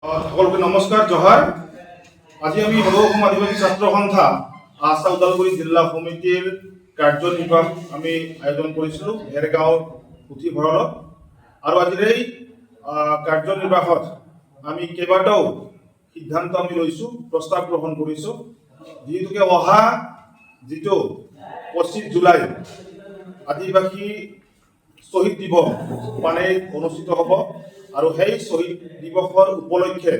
সকলকে নমস্কাৰ জহাৰ। আজি আমি সৰ্বঅসম আদিবাসী ছাত্ৰ সন্থা আছা ওদালগুৰি জিলা সমিতিৰ কাৰ্যনিৰ্বাহ আমি আয়োজন কৰিছিলোঁ ভেৰগাঁও পুথিভঁৰালত। আৰু আজিৰ এই কাৰ্যনিৰ্বাহত আমি কেইবাটাও সিদ্ধান্ত আমি লৈছোঁ, প্ৰস্তাৱ গ্ৰহণ কৰিছোঁ। যিহেতুকে অহা যিটো 25 জুলাই আদিবাসী শ্বহীদ দিৱস মানে অনুষ্ঠিত হ'ব আৰু সেই শ্বহীদ দিৱসৰ উপলক্ষে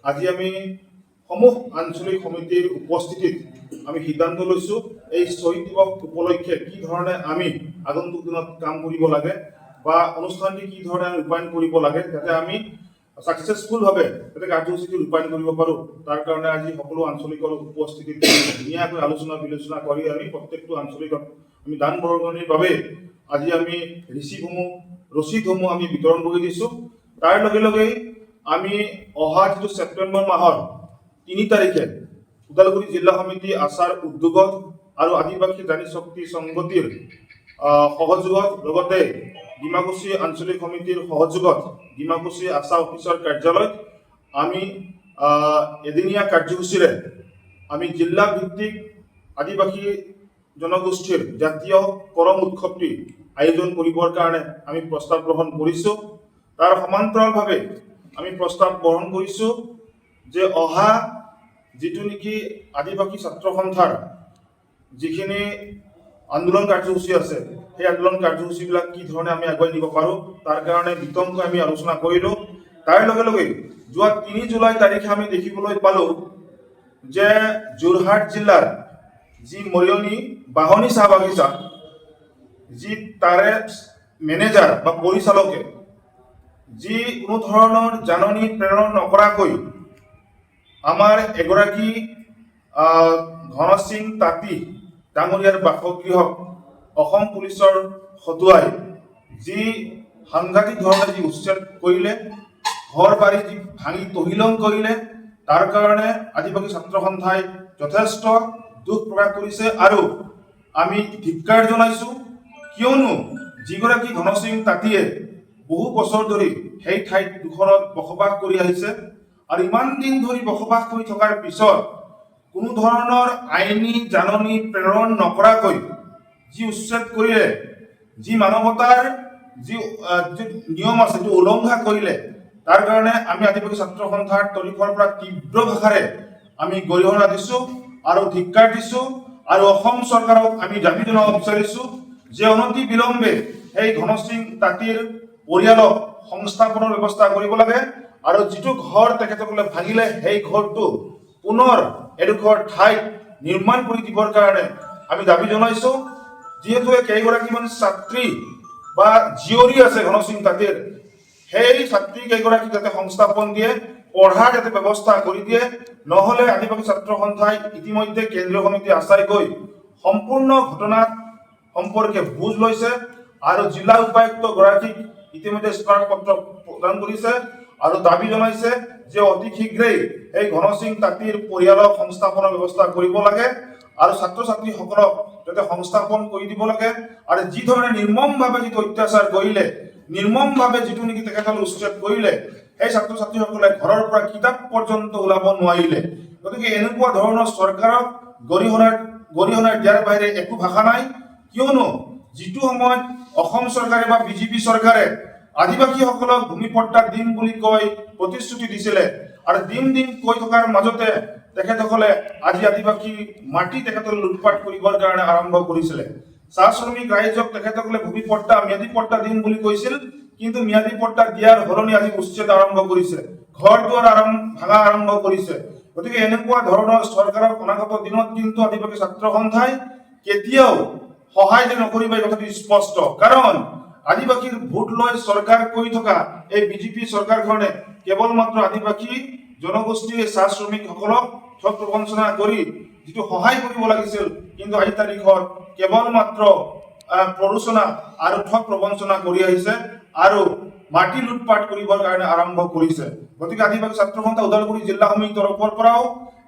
আজি আমি সমূহ আঞ্চলিক সমিতিৰ উপস্থিতিত আমি সিদ্ধান্ত লৈছোঁ এই শ্বহীদ দিৱস উপলক্ষে কি ধৰণে আমি আগন্তুক দিনত কাম কৰিব লাগে বা অনুষ্ঠানটি কি ধৰণে ৰূপায়ণ কৰিব লাগে যাতে আমি ছাকচেছফুলভাৱে যাতে কাৰ্যসূচীটো ৰূপায়ণ কৰিব পাৰোঁ। তাৰ কাৰণে আজি সকলো আঞ্চলিকৰ উপস্থিতিত ধুনীয়াকৈ আলোচনা বিলোচনা কৰি আমি প্ৰত্যেকটো আঞ্চলিকত আমি দান বৰঙণিৰ বাবে আজি আমি ৰচিদসমূহ আমি বিতৰণ কৰি দিছোঁ। তাৰ লগে লগে আমি অহা যিটো ছেপ্টেম্বৰ মাহৰ 3 তাৰিখে ওদালগুৰি জিলা সমিতি আছাৰ উদ্যোগত আৰু আদিবাসী জাতি শক্তি সংগতিৰ সহযোগত লগতে ডিমাকুছী আঞ্চলিক সমিতিৰ সহযোগত ডিমাকুছী আছা অফিচৰ কাৰ্যালয়ত আমি এদিনীয়া কাৰ্যসূচীৰে আমি জিলা ভিত্তিক আদিবাসী জনগোষ্ঠীৰ জাতীয় কৰম উৎসৱটি আয়োজন কৰিবৰ কাৰণে আমি প্ৰস্তাৱ গ্ৰহণ কৰিছোঁ। তাৰ সমান্তৰালভাৱে আমি প্ৰস্তাৱ গ্ৰহণ কৰিছোঁ যে অহা যিটো নেকি আদিবাসী ছাত্ৰ সন্থাৰ যিখিনি আন্দোলন কাৰ্যসূচী আছে সেই আন্দোলন কাৰ্যসূচীবিলাক কি ধৰণে আমি আগুৱাই নিব পাৰোঁ তাৰ কাৰণে বিতংকৈ আমি আলোচনা কৰিলোঁ। তাৰ লগে লগে যোৱা 3 জুলাই তাৰিখে আমি দেখিবলৈ পালোঁ যে যোৰহাট জিলাৰ যি মৰিয়নি বাহনী চাহ বাগিচা যি তাৰে মেনেজাৰ বা পৰিচালকে যি কোনো ধৰণৰ জাননী প্ৰেৰণ নকৰাকৈ আমাৰ এগৰাকী ঘন সিং তাঁতী ডাঙৰীয়াৰ বাসগৃহক অসম পুলিচৰ হতুৱাই যি সাংঘাতিক ধৰণে যি উচ্ছেদ কৰিলে, ঘৰ বাৰী যি ভাঙি তহিলং কৰিলে, তাৰ কাৰণে আদিবাসী ছাত্ৰ সন্থাই যথেষ্ট দুখ প্ৰকাশ কৰিছে আৰু আমি ধিক্কাৰ জনাইছোঁ। কিয়নো যিগৰাকী ঘন সিং তাঁতীয়ে বহু বছৰ ধৰি সেই ঠাইত দুখনত বসবাস কৰি আহিছে আৰু ইমান দিন ধৰি বসবাস কৰি থকাৰ পিছত কোনো ধৰণৰ আইনী জাননী প্ৰেৰণ নকৰাকৈ যি উচ্ছেদ কৰিলে, যি মানৱতাৰ যি নিয়ম আছে সেইটো উলংঘা কৰিলে, তাৰ কাৰণে আমি আদিবাসী ছাত্ৰ সন্থাৰ তৰফৰ পৰা তীব্ৰ ভাষাৰে আমি গৰিহণা দিছোঁ আৰু ধিক্কাৰ দিছোঁ আৰু অসম চৰকাৰক আমি দাবী জনাব বিচাৰিছোঁ যে অনতি বিলম্বে সেই ঘন সিং তাঁতীৰ পৰিয়ালক সংস্থাপনৰ ব্যৱস্থা কৰিব লাগে আৰু যিটো ঘৰ তেখেতসকলে ভাঙিলে সেই ঘৰটো পুনৰ এডোখৰ ঠাইত নিৰ্মাণ কৰি দিবৰ কাৰণে আমি দাবী জনাইছোঁ। যিহেতু কেইগৰাকীমান ছাত্ৰী বা জীয়ৰী আছে ঘন সিং তাঁতীৰ, সেই ছাত্ৰী কেইগৰাকী যাতে সংস্থাপন দিয়ে, পঢ়াৰ যাতে ব্যৱস্থা কৰি দিয়ে, নহ'লে আদিবাসী ছাত্ৰ সন্থাই ইতিমধ্যে কেন্দ্ৰীয় সমিতি আছাই গৈ সম্পূৰ্ণ ঘটনা সম্পৰ্কে বুজ লৈছে আৰু জিলা উপায়ুক্ত গৰাকীক ইতিমধ্যে স্মাৰক পত্ৰ প্ৰদান কৰিছে আৰু দাবী জনাইছে যে অতি শীঘ্ৰেই এই ঘন সিং তাঁতীৰ পৰিয়ালক সংস্থাপনৰ ব্যৱস্থা কৰিব লাগে আৰু ছাত্ৰ ছাত্ৰীসকলক যাতে সংস্থাপন কৰি দিব লাগে আৰু যি ধৰণে নিৰ্মমভাৱে যিটো অত্যাচাৰ কৰিলে, নিৰ্মমভাৱে যিটো নেকি তেখেতসকলে উচ্ছেদ কৰিলে, সেই ছাত্ৰ ছাত্ৰীসকলে ঘৰৰ পৰা কিতাপ পৰ্যন্ত ওলাব নোৱাৰিলে। গতিকে এনেকুৱা ধৰণৰ চৰকাৰক গৰিহণা দিয়াৰ বাহিৰে একো ভাষা নাই। কিয়নো যিটো সময়ত অসম চৰকাৰে বা বিজেপি চৰকাৰে আদিবাসীসকলক ভূমি পট্টা দিম বুলি কৈ প্ৰতিশ্ৰুতি দিছিলে আৰু দিম কৈ থকাৰ মাজতে তেখেতসকলে আজি আদিবাসী মাটি তেখেতসকলে লুটপাট কৰিবৰ কাৰণে আৰম্ভ কৰিছিলে। চাহ শ্ৰমিক ৰাইজক তেখেতসকলে ভূমি পট্টা ম্যাদী পট্টা দিম বুলি কৈছিল, কিন্তু ম্যাদী পট্টা দিয়াৰ সলনি আজি উচ্ছেদ আৰম্ভ কৰিছে, ঘৰ দুৱাৰ ভাঙা আৰম্ভ কৰিছে। গতিকে এনেকুৱা ধৰণৰ চৰকাৰক অনাগত দিনত কিন্তু আদিবাসী ছাত্ৰ সন্থাই কেতিয়াও সহায় যে নকৰিব এই কথাটো স্পষ্ট। কাৰণ আদিবাসীৰ ভোট লৈ চৰকাৰ কৰি থকা এই বিজেপি চৰকাৰখনে কেৱল মাত্ৰ আদিবাসী জনগোষ্ঠীৰ চাহ শ্ৰমিকসকলক ঠগ প্ৰবঞ্চনা কৰি যিটো সহায় কৰিব লাগিছিল, কিন্তু আজিৰ তাৰিখত কেৱল মাত্ৰ প্ৰৰোচনা আৰু ঠগ প্ৰবঞ্চনা কৰি আহিছে আৰু মাটি লুটপাট কৰিবৰ কাৰণে আৰম্ভ কৰিছে। গতিকে আদিবাসী ছাত্ৰ সন্থা ওদালগুৰি জিলা সমিতিৰ তৰফৰ পৰাও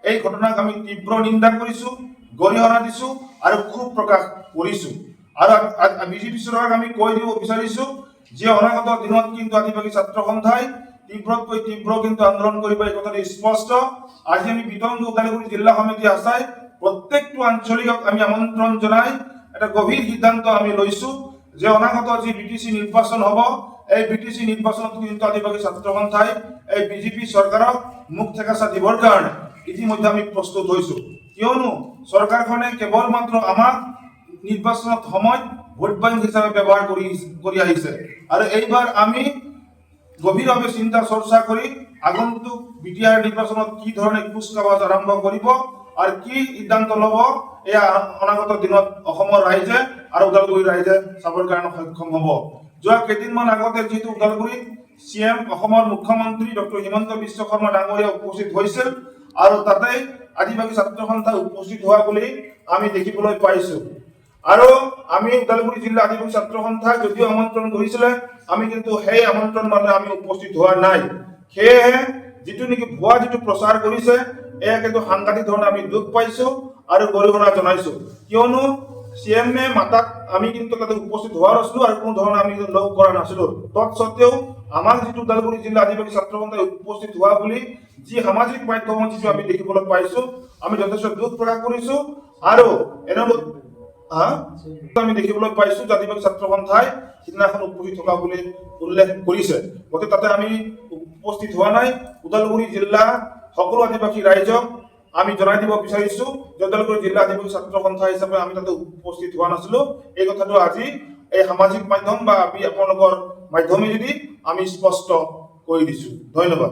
এই ঘটনাক আমি তীব্ৰ নিন্দা কৰিছোঁ, গৰিহণা দিছোঁ আৰু ক্ষোভ প্ৰকাশ কৰিছোঁ। আৰু বিজেপি চৰকাৰক আমি কৈ দিব বিচাৰিছোঁ যে অনাগত দিনত কিন্তু আদিবাসী ছাত্ৰ সন্থাই তীব্ৰতকৈ তীব্ৰ কিন্তু আন্দোলন কৰিব, এই কথাটো স্পষ্ট। আজি আমি বিতংগ ওদালগুৰি জিলা সমিতি আছাই প্ৰত্যেকটো আঞ্চলিকক আমি আমন্ত্ৰণ জনাই এটা গভীৰ সিদ্ধান্ত আমি লৈছো যে অনাগত যি বিটিসি নিৰ্বাচন হ'ব, এই বিটিসি নিৰ্বাচনত কিন্তু আদিবাসী ছাত্ৰ সন্থাই এই বিজেপি চৰকাৰক মুখ ঠেকাচা দিবৰ কাৰণে ইতিমধ্যে আমি প্ৰস্তুত হৈছো। কিয়নো চৰকাৰখনে কেৱল মাত্ৰ আমাক নিৰ্বাচনত সময়ত ভোট বেংক হিচাপে ব্যৱহাৰ কৰি আহিছে, আৰু এইবাৰ আমি গভীৰভাৱে চিন্তা চৰ্চা কৰি আগন্তুক বিটিআৰ নিৰ্বাচনত কি ধৰণে কুচকাৱাজ আৰম্ভ কৰিব আৰু কি সিদ্ধান্ত ল'ব, এয়া অনাগত দিনত অসমৰ ৰাইজে আৰু ওদালগুৰি ৰাইজে চাবৰ কাৰণে সক্ষম হ'ব। যোৱা কেইদিনমান আগতে যিহেতু ওদালগুৰিত CM অসমৰ মুখ্যমন্ত্ৰী ডক্টৰ হিমন্ত বিশ্ব শৰ্মা ডাঙৰীয়া উপস্থিত হৈছিল, আৰু তাতে আদিবাসী ছাত্ৰ সন্থা উপস্থিত হোৱা বুলি আমি দেখিবলৈ পাইছো। আৰু আমি ওদালগুৰি জিলা আদিবাসী ছাত্ৰ সন্থাক যদিও আমন্ত্ৰণ কৰিছিলে, আমি কিন্তু সেই আমন্ত্ৰণ মানে আমি উপস্থিত হোৱা নাই। সেয়েহে যিটো নেকি ভুৱা যিটো প্ৰচাৰ কৰিছে, এয়া কিন্তু সাংঘাতিক ধৰণে আমি দুখ পাইছো আৰু গৰিহণা জনাইছো। কিয়নো CM মাতাক আমি কিন্তু তাতে উপস্থিত হোৱা নাছিলো আৰু কোনো ধৰণে আমি লগ কৰা নাছিলো। তৎসত্ত্বেও আমাৰ যিটো ওদালগুৰি জিলা আদিবাসী ছাত্ৰ সন্থাই উপস্থিত হোৱা বুলি যি সামাজিক মাধ্যমত যিটো আমি দেখিবলৈ পাইছো, আমি যথেষ্ট দুখ প্ৰকাশ কৰিছো। আৰু আমি দেখিবলৈ পাইছো যে আদিবাসী ছাত্ৰ সন্থাই সিদিনাখন উপস্থিত থকা বুলি উল্লেখ কৰিছে, গতিকে তাতে আমি উপস্থিত হোৱা নাই। ওদালগুৰি জিলা সকলো আদিবাসী ৰাইজক আমি জনাই দিব বিচাৰিছো যে ওদালগুৰি জিলা আদিবাসী ছাত্ৰ সন্থা হিচাপে আমি তাতে উপস্থিত হোৱা নাছিলো। এই কথাটো আজি এই সামাজিক মাধ্যম বা আমি আপোনালোকৰ মাধ্যমেদি আমি স্পষ্ট কৰি দিছো। ধন্যবাদ।